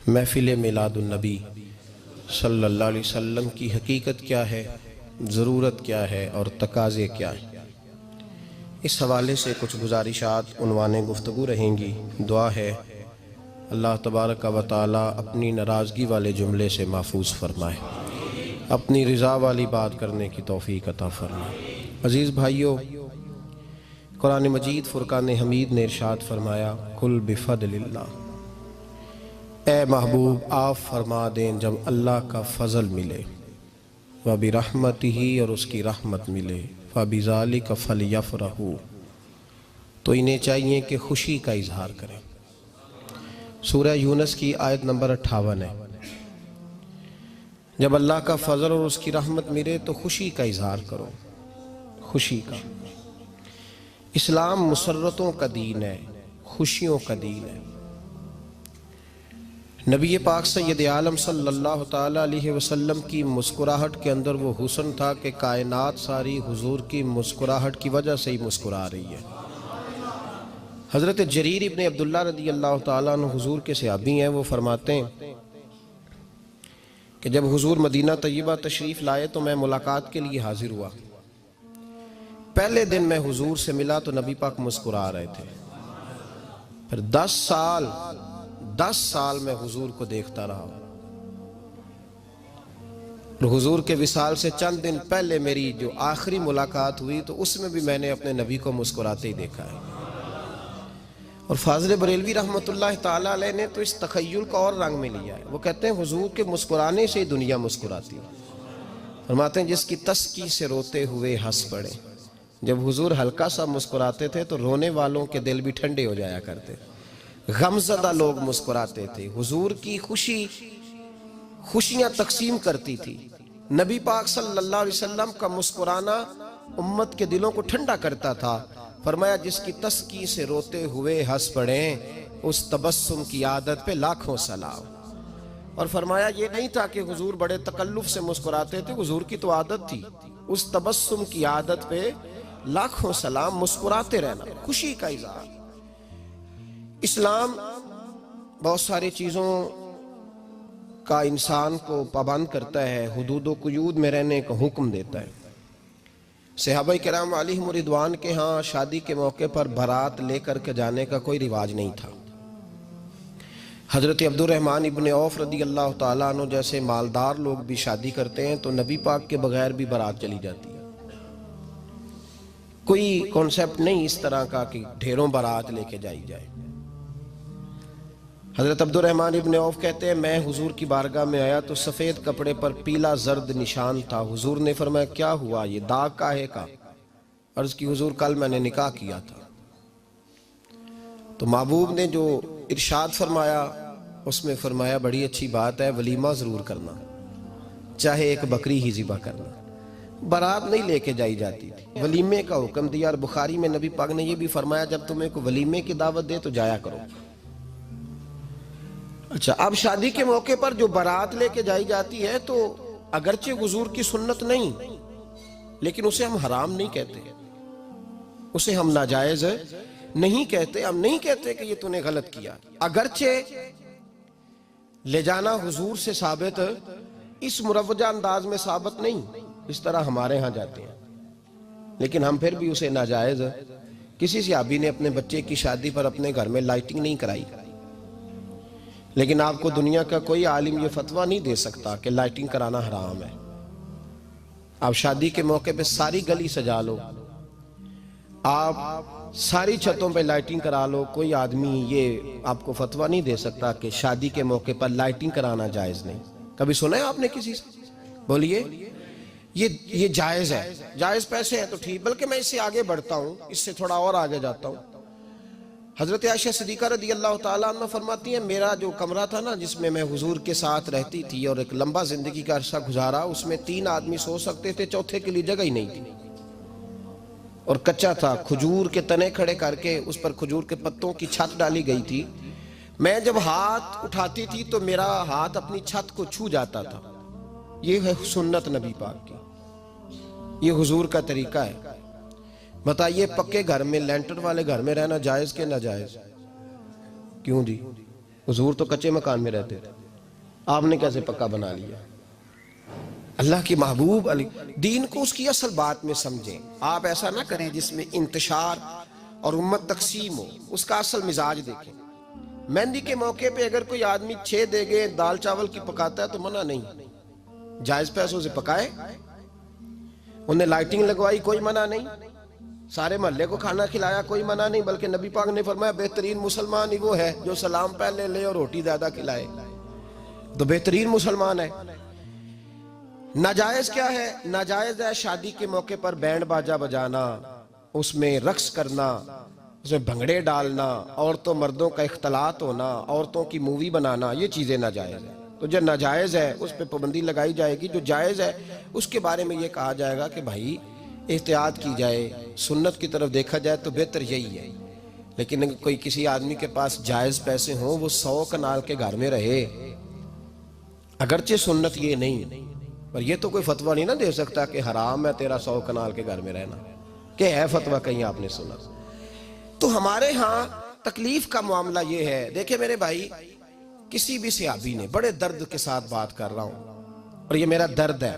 محفل میلاد النبی صلی اللہ علیہ وسلم کی حقیقت کیا ہے، ضرورت کیا ہے اور تقاضے کیا ہیں، اس حوالے سے کچھ گزارشات عنوان گفتگو رہیں گی۔ دعا ہے اللہ تبارک و تعالی اپنی ناراضگی والے جملے سے محفوظ فرمائے، اپنی رضا والی بات کرنے کی توفیق عطا فرمائے۔ عزیز بھائیو، قرآن مجید فرقان حمید نے ارشاد فرمایا قل بفضل اللہ، اے محبوب آپ فرما دیں جب اللہ کا فضل ملے، وَبِرَحْمَتِهِ اور اس کی رحمت ملے، فَبِذَلِكَ فَلْيَفْرَحُوا تو انہیں چاہیے کہ خوشی کا اظہار کریں۔ سورہ یونس کی آیت نمبر 58 ہے۔ جب اللہ کا فضل اور اس کی رحمت ملے تو خوشی کا اظہار کرو، خوشی کا۔ اسلام مسرتوں کا دین ہے، خوشیوں کا دین ہے۔ نبی پاک سید عالم صلی اللہ تعالیٰ علیہ وسلم کی مسکراہٹ کے اندر وہ حسن تھا کہ کائنات ساری حضور کی مسکراہٹ کی وجہ سے ہی مسکرا رہی ہے۔ حضرت جریر ابن عبداللہ رضی اللہ تعالیٰ عنہ حضور کے صحابی ہیں، وہ فرماتے ہیں کہ جب حضور مدینہ طیبہ تشریف لائے تو میں ملاقات کے لیے حاضر ہوا۔ پہلے دن میں حضور سے ملا تو نبی پاک مسکرا رہے تھے۔ پھر 10 سال میں حضور کو دیکھتا رہا، اور حضور کے وصال سے چند دن پہلے میری جو آخری ملاقات ہوئی تو اس میں بھی میں نے اپنے نبی کو مسکراتے ہی دیکھا ہے۔ اور فاضل بریلوی رحمۃ اللہ تعالیٰ علیہ نے تو اس تخیل کا اور رنگ میں لیا ہے۔ وہ کہتے ہیں حضور کے مسکرانے سے ہی دنیا مسکراتی ہے۔ فرماتے ہیں جس کی تسکی سے روتے ہوئے ہنس پڑے۔ جب حضور ہلکا سا مسکراتے تھے تو رونے والوں کے دل بھی ٹھنڈے ہو جایا کرتے، غمزدہ لوگ مسکراتے تھے۔ حضور کی خوشیاں تقسیم کرتی تھی۔ نبی پاک صلی اللہ علیہ وسلم کا مسکرانا امت کے دلوں کو ٹھنڈا کرتا تھا۔ فرمایا جس کی تسکی سے روتے ہوئے ہنس پڑیں اس تبسم کی عادت پہ لاکھوں سلام۔ اور فرمایا یہ نہیں تھا کہ حضور بڑے تکلف سے مسکراتے تھے، حضور کی تو عادت تھی اس تبسم کی عادت پہ لاکھوں سلام، مسکراتے رہنا، خوشی کا اظہار۔ اسلام بہت ساری چیزوں کا انسان کو پابند کرتا ہے، حدود و قیود میں رہنے کا حکم دیتا ہے۔ صحابہ کرام علیہم رضوان کے ہاں شادی کے موقع پر بارات لے کر کے جانے کا کوئی رواج نہیں تھا۔ حضرت عبد الرحمن ابن عوف رضی اللہ تعالیٰ عنہ جیسے مالدار لوگ بھی شادی کرتے ہیں تو نبی پاک کے بغیر بھی بارات چلی جاتی ہے۔ کوئی کانسیپٹ نہیں اس طرح کا کہ ڈھیروں بارات لے کے جائی جائے۔ حضرت عبد الرحمن ابن عوف کہتے ہیں میں حضور کی بارگاہ میں آیا تو سفید کپڑے پر پیلا زرد نشان تھا۔ حضور نے فرمایا کیا ہوا، یہ داغ کاہے کا؟ عرض کی حضور کل میں نے نکاح کیا تھا۔ تو محبوب نے جو ارشاد فرمایا اس میں فرمایا بڑی اچھی بات ہے، ولیمہ ضرور کرنا، چاہے ایک بکری ہی ذبح کرنا۔ بارات نہیں لے کے جائی جاتی تھی، ولیمے کا حکم دیا۔ اور بخاری میں نبی پاک نے یہ بھی فرمایا جب تمہیں کوئی ولیمے کی دعوت دے تو جایا کرو۔ اچھا، اب شادی کے موقع پر جو بارات لے کے جائی جاتی ہے تو اگرچہ حضور کی سنت نہیں لیکن اسے ہم حرام نہیں کہتے، اسے ہم ناجائز نہیں کہتے، ہم نہیں کہتے کہ یہ تو نے غلط کیا۔ اگرچہ لے جانا حضور سے ثابت اس مروجہ انداز میں ثابت نہیں اس طرح ہمارے ہاں جاتے ہیں، لیکن ہم پھر بھی اسے ناجائز۔ کسی صحابی نے اپنے بچے کی شادی پر اپنے گھر میں لائٹنگ نہیں کرائی، لیکن آپ کو دنیا کا کوئی عالم یہ فتویٰ نہیں دے سکتا کہ لائٹنگ کرانا حرام ہے۔ آپ شادی کے موقع پہ ساری گلی سجا لو، آپ ساری چھتوں پہ لائٹنگ کرا لو، کوئی آدمی یہ آپ کو فتویٰ نہیں دے سکتا کہ شادی کے موقع پر لائٹنگ کرانا جائز نہیں۔ کبھی سنا ہے آپ نے کسی سے؟ بولیے یہ جائز ہے، جائز پیسے ہیں تو ٹھیک، بلکہ میں اس سے آگے بڑھتا ہوں، اس سے تھوڑا اور آگے جاتا ہوں۔ حضرت عائشہ صدیقہ رضی اللہ تعالیٰ عنہ فرماتی ہیں میرا جو کمرہ تھا نا جس میں میں حضور کے ساتھ رہتی تھی اور ایک لمبا زندگی کا عرصہ گزارا، اس میں 3 آدمی سو سکتے تھے، چوتھے کے لیے جگہ ہی نہیں تھی، اور کچا تھا۔ کھجور کے تنے کھڑے کر کے اس پر کھجور کے پتوں کی چھت ڈالی گئی تھی۔ میں جب ہاتھ اٹھاتی تھی تو میرا ہاتھ اپنی چھت کو چھو جاتا تھا۔ یہ ہے سنت نبی پاک کی، یہ حضور کا طریقہ ہے۔ بتائیے پکے گھر میں، لینٹر والے گھر میں رہنا جائز کہ ناجائز؟ کیوں جی؟ حضور تو کچے مکان میں رہتے تھے، آپ نے کیسے پکا بنا لیا؟ اللہ کی محبوب علی دین کو اس کی اصل بات میں سمجھیں. آپ ایسا نہ کریں جس میں انتشار اور امت تقسیم ہو. اس کا اصل مزاج دیکھیں. مہندی کے موقع پہ اگر کوئی آدمی 6 دیگیں دال چاول کی پکاتا ہے تو منع نہیں، جائز پیسوں سے پکائے. انہیں لائٹنگ لگوائی، کوئی منع نہیں. سارے محلے کو کھانا کھلایا، کوئی منع نہیں. بلکہ نبی پاک نے فرمایا بہترین مسلمان ہی وہ ہے جو سلام پہلے لے اور روٹی زیادہ کھلائے، تو بہترین مسلمان ہے. ناجائز کیا ہے؟ ناجائز ہے شادی کے موقع پر بینڈ باجا بجانا، اس میں رقص کرنا، اس میں بھنگڑے ڈالنا، عورتوں مردوں کا اختلاط ہونا، عورتوں کی مووی بنانا، یہ چیزیں ناجائز ہیں. تو جو ناجائز ہے اس پہ پابندی لگائی جائے گی. جو جائز ہے اس کے بارے میں یہ کہا جائے گا کہ بھائی احتیاط کی جائے، سنت کی طرف دیکھا جائے تو بہتر یہی ہے. لیکن اگر کوئی کسی آدمی کے پاس جائز پیسے ہوں، وہ 100 کنال کے گھر میں رہے، اگرچہ سنت یہ نہیں، پر یہ تو کوئی فتویٰ نہیں نہ دے سکتا کہ حرام ہے تیرا 100 کنال کے گھر میں رہنا، کہ ہے فتویٰ کہیں آپ نے سنا. تو ہمارے ہاں تکلیف کا معاملہ یہ ہے. دیکھیں میرے بھائی، کسی بھی صحابی نے، بڑے درد کے ساتھ بات کر رہا ہوں اور یہ میرا درد ہے،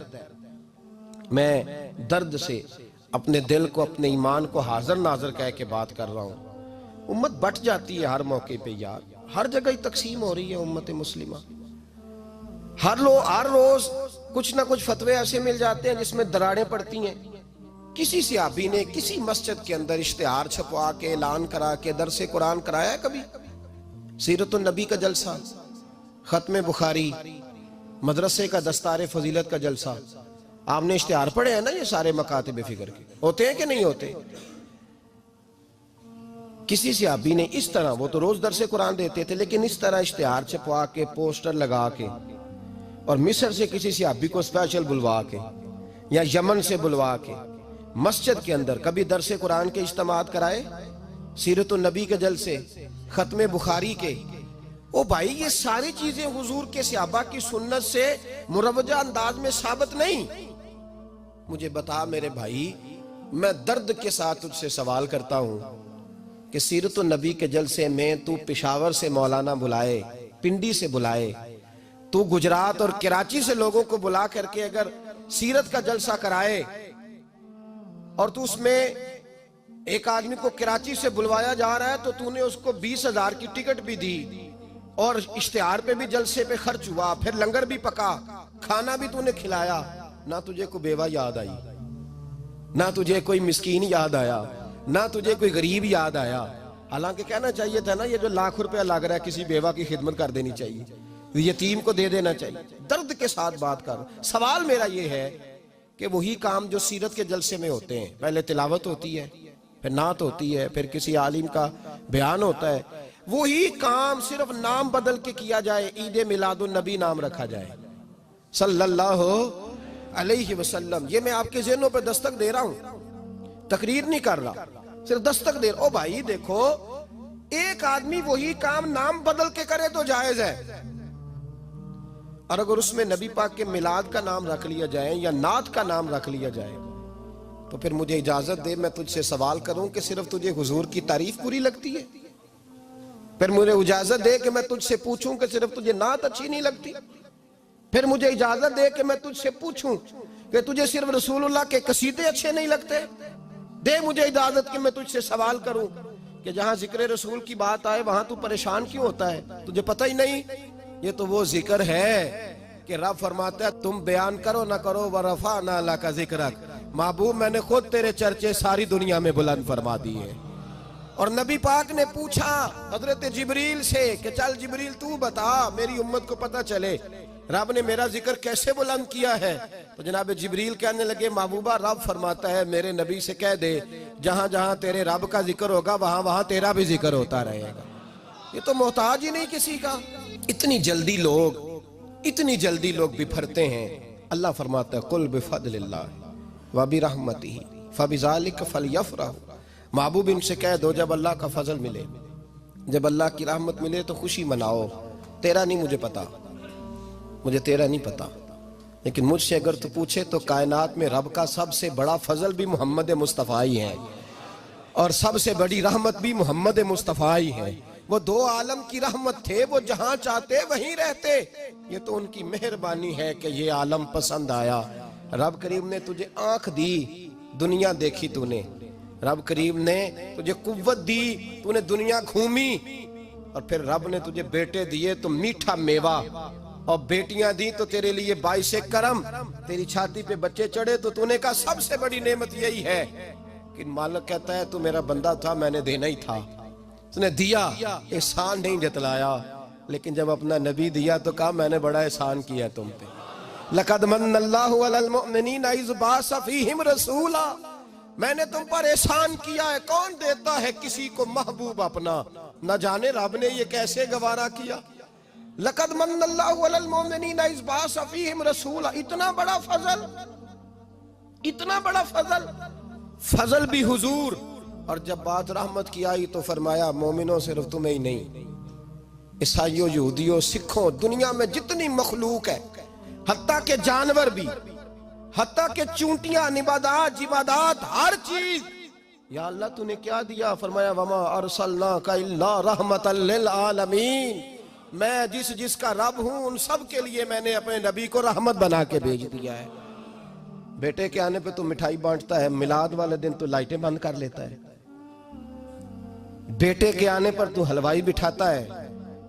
میں درد سے اپنے دل کو، اپنے ایمان کو حاضر ناظر کہہ کے بات کر رہا ہوں. امت بٹ جاتی ہے ہر موقع پہ یار، ہر جگہ ہی تقسیم ہو رہی ہے امت مسلمہ. ہر روز کچھ نہ کچھ فتوے ایسے مل جاتے ہیں جس میں دراڑیں پڑتی ہیں. کسی صحابی نے کسی مسجد کے اندر اشتہار چھپوا کے اعلان کرا کے درس قرآن کرایا ہے کبھی؟ سیرت النبی کا جلسہ، ختم بخاری، مدرسے کا دستار فضیلت کا جلسہ، آپ نے اشتہار پڑھے ہیں نا یہ سارے مکاتب فکر کے؟ ہوتے ہیں کہ نہیں ہوتے؟ کسی صحابی نے اس طرح، وہ تو روز درس قرآن دیتے تھے، لیکن اس طرح اشتہار چھپوا کے، پوسٹر لگا کے، اور مصر سے کسی صحابی کو اسپیشل بلوا کے یا یمن سے بلوا کے مسجد کے اندر کبھی درس قرآن کے اجتماعات کرائے، سیرت النبی کے جلسے، ختم بخاری کے؟ او بھائی یہ ساری چیزیں حضور کے صحابہ کی سنت سے مروجہ انداز میں ثابت نہیں. مجھے بتا میرے بھائی، میں درد کے ساتھ تجھ سے سوال کرتا ہوں کہ سیرت النبی کے جلسے میں تو پشاور سے مولانا بلائے، پنڈی سے بلائے، تو گجرات اور کراچی سے لوگوں کو بلا کر کے اگر سیرت کا جلسہ کرائے، اور تو اس میں ایک آدمی کو کراچی سے بلوایا جا رہا ہے تو تو نے اس کو 20,000 کی ٹکٹ بھی دی، اور اشتہار پہ بھی جلسے پہ خرچ ہوا، پھر لنگر بھی پکا، کھانا بھی تو نے کھلایا، نہ تجھے کوئی بیوہ یاد آئی، نہ تجھے کوئی مسکین یاد آیا، نہ تجھے کوئی غریب یاد آیا. حالانکہ کہنا چاہیے تھا نا یہ جو ₹1,00,000 لگ رہا ہے کسی بیوہ کی خدمت کر دینی چاہیے، یتیم کو دے دینا چاہیے. درد کے ساتھ بات کر. سوال میرا یہ ہے کہ وہی کام جو سیرت کے جلسے میں ہوتے ہیں، پہلے تلاوت ہوتی ہے، پھر نعت ہوتی ہے، پھر کسی عالم کا بیان ہوتا ہے، وہی کام صرف نام بدل کے کیا جائے، عید میلاد النبی نام رکھا جائے صلی اللہ علیہ وسلم. یہ میں آپ کے ذہنوں پہ دستک دے رہا ہوں، تقریر نہیں کر رہا، صرف دستک دے رہا. او بھائی دیکھو، ایک آدمی وہی کام نام بدل کے کرے تو جائز ہے، اور اگر اس میں نبی پاک کے میلاد کا نام رکھ لیا جائے یا نعت کا نام رکھ لیا جائے تو پھر مجھے اجازت دے میں تجھ سے سوال کروں کہ صرف تجھے حضور کی تعریف پوری لگتی ہے؟ پھر مجھے اجازت دے کہ میں تجھ سے پوچھوں کہ صرف تجھے نعت اچھی نہیں لگتی؟ پھر مجھے اجازت دے کہ میں تجھ سے پوچھوں کہ تجھے صرف رسول اللہ کے قصیدے اچھے نہیں لگتے؟ دے مجھے اجازت کہ میں تجھ سے سوال کروں کہ جہاں ذکر رسول کی بات آئے وہاں تو پریشان کیوں ہوتا ہے؟ تجھے پتہ ہی نہیں یہ تو وہ ذکر ہے کہ رب فرماتا ہے تم بیان کرو نہ کرو وَرَفَعْنَا لَكَ ذِكْرَكَ، محبوب میں نے خود تیرے چرچے ساری دنیا میں بلند فرما دیے. اور نبی پاک نے پوچھا حضرت جبریل سے کہ چل جبریل تو بتا میری امت کو پتہ چلے رب نے میرا ذکر کیسے بلند کیا ہے. تو جناب جبریل کہنے لگے محبوبہ رب فرماتا ہے میرے نبی سے کہہ دے جہاں جہاں تیرے رب کا ذکر ہوگا وہاں وہاں تیرا بھی ذکر ہوتا رہے گا. یہ تو محتاج ہی نہیں کسی کا. اتنی جلدی لوگ بپھرتے ہیں. اللہ فرماتا ہے قل بفضل اللہ وبرحمتہ فبذلک فلیفرحوا. محبوب ان سے کہہ دو جب اللہ کا فضل ملے، جب اللہ کی رحمت ملے تو خوشی مناؤ. تیرا نہیں مجھے پتا، مجھے تیرا نہیں پتا، لیکن مجھ سے اگر تو پوچھے تو کائنات میں رب کا سب سے بڑا فضل بھی محمد مصطفیٰ ہی ہے، اور سب سے بڑی رحمت بھی محمد مصطفیٰ ہی ہے. وہ دو عالم کی رحمت تھے، وہ جہاں چاہتے وہیں رہتے، یہ تو ان کی مہربانی ہے کہ یہ عالم پسند آیا۔ رب کریم نے تجھے آنکھ دی، دنیا دیکھی تو نے، رب کریم نے تجھے قوت دی، تو نے دنیا گھومی، اور پھر رب نے تجھے بیٹے دیے تو میٹھا میوہ، اور بیٹیاں دی تو تیرے لیے باعث کرم، تیری چھاتی پہ بچے چڑھے تو نے کہا سب سے بڑی نعمت یہی ہے کہ مالک کہتا ہے تو میرا بندہ تھا، میں نے دینا ہی تھا، تو نے دیا، احسان نہیں جتلایا، لیکن جب اپنا نبی دیا تو کہا میں نے بڑا احسان کیا تم پہ۔ لَقَدْ مَنَّ اللَّهُ عَلَى الْمُؤْمِنِينَ إِذْ بَعَثَ فِيهِمْ رَسُولًا، میں نے تم پر احسان کیا ہے۔ کون دیتا ہے کسی کو محبوب اپنا؟ نہ جانے رب نے یہ کیسے گوارا کیا۔ لَقَدْ مَنَّ اللَّهُ عَلَى الْمُؤْمِنِينَ إِذْ بَعَثَ فِيهِمْ رَسُولًا، اتنا بڑا فضل، اتنا بڑا فضل، فضل بھی حضور۔ اور جب بات رحمت کی آئی تو فرمایا مومنوں صرف تمہیں ہی نہیں، عیسائیوں، یہودیوں، سکھوں، دنیا میں جتنی مخلوق ہے، حتیٰ کہ جانور بھی، حتیٰ کہ چونٹیاں، نباتات، جمادات، ہر چیز، یا اللہ تو نے کیا دیا؟ فرمایا وَمَا أَرْسَلْنَاكَ إِلَّا رَحْمَةً لِّلْعَالَمِينَ، میں جس کا رب ہوں ان سب کے لیے میں نے اپنے نبی کو رحمت بنا کے بھیج دیا ہے۔ بیٹے کے آنے پہ تو مٹھائی بانٹتا ہے، میلاد والے دن تو لائٹیں بند کر لیتا ہے، بیٹے کے آنے پر تو حلوائی بٹھاتا ہے،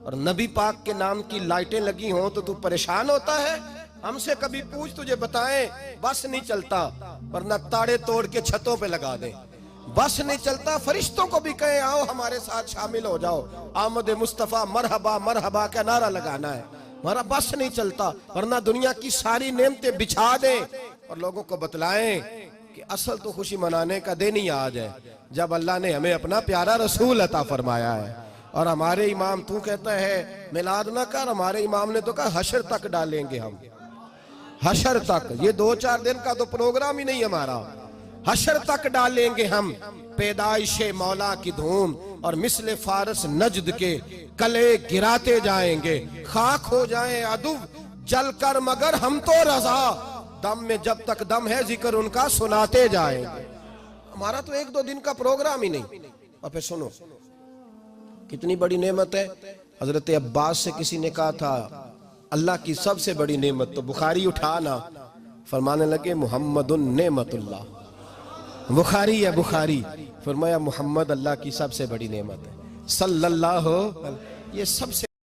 اور نبی پاک کے نام کی لائٹیں لگی ہوں تو پریشان ہوتا ہے۔ ہم سے کبھی پوچھ تجھے بتائیں، بس نہیں چلتا، ورنہ تاڑے توڑ کے چھتوں پہ لگا دیں۔ بس نہیں چلتا، فرشتوں کو بھی کہیں آؤ ہمارے ساتھ شامل ہو جاؤ، آمد مصطفیٰ مرحبا مرحبا کا نعرہ لگانا ہے، ہمارا بس نہیں چلتا، ورنہ دنیا کی ساری نعمتیں بچھا دیں اور لوگوں کو بتلائیں کہ اصل تو خوشی منانے کا دن ہی آج ہے جب اللہ نے ہمیں اپنا پیارا رسول عطا فرمایا ہے۔ اور ہمارے امام تو کہتا ہے میلاد نہ کر، ہمارے امام نے تو کہا حشر تک ڈالیں گے ہم، حشر تک، یہ 2-4 دن کا تو پروگرام ہی نہیں ہمارا، حشر تک ڈالیں گے ہم پیدائش مولا کی دھوم، اور مثل فارس نجد کے کلے گراتے جائیں گے، خاک ہو جائیں عدو جل کر مگر ہم تو رضا، دم میں جب تک دم ہے ذکر ان کا سناتے جائیں گے۔ ہمارا تو 1-2 دن کا پروگرام ہی نہیں۔ اور پھر سنو کتنی بڑی نعمت ہے۔ حضرت عباس سے کسی نے کہا تھا اللہ کی سب سے بڑی نعمت، تو بخاری اٹھانا، فرمانے لگے محمد نعمت اللہ، بخاری ہے بخاری، فرمایا محمد اللہ کی سب سے بڑی نعمت ہے، صلی اللہ، یہ سب سے